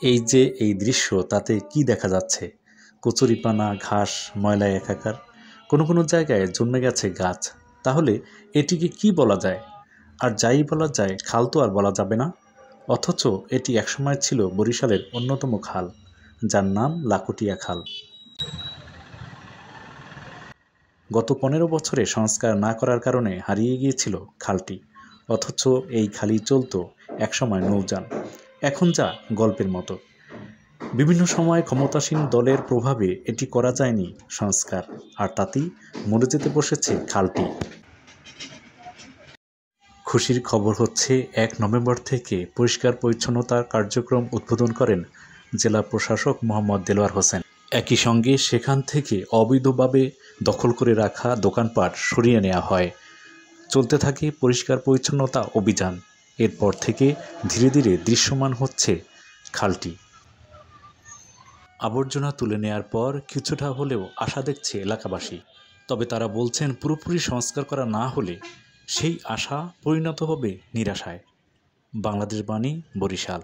এই যে এই দৃশ্য, তাতে কি দেখা যাচ্ছে? কচুরিপানা, ঘাস, ময়লায় একাকার। কোনো জায়গায় জন্মে গেছে গাছ। তাহলে এটিকে কি বলা যায়? আর যাই বলা যায়, খাল তো আর বলা যাবে না। অথচ এটি একসময় ছিল বরিশালের অন্যতম খাল, যার নাম লাকুটিয়া খাল। গত 15 বছরে সংস্কার না করার কারণে হারিয়ে গিয়েছিল খালটি। অথচ এই খালই চলত একসময় নৌযান। এখন যা গল্পের মতো। বিভিন্ন সময় ক্ষমতাসীন দলের প্রভাবে এটি করা যায়নি সংস্কার, আর তাতেই মরে যেতে বসেছে খালটি। খুশির খবর হচ্ছে, 1 নভেম্বর থেকে পরিষ্কার পরিচ্ছন্নতার কার্যক্রম উদ্বোধন করেন জেলা প্রশাসক মোহাম্মদ দেলোয়ার হোসেন। একই সঙ্গে সেখান থেকে অবৈধভাবে দখল করে রাখা দোকানপাট সরিয়ে নেওয়া হয়। চলতে থাকে পরিষ্কার পরিচ্ছন্নতা অভিযান। এরপর থেকে ধীরে ধীরে দৃশ্যমান হচ্ছে খালটি। আবর্জনা তুলে নেয়ার পর কিছুটা হলেও আশা দেখছে এলাকাবাসী। তবে তারা বলছেন, পুরোপুরি সংস্কার করা না হলে সেই আশা পরিণত হবে নিরাশায়। বাংলাদেশ বাণী, বরিশাল।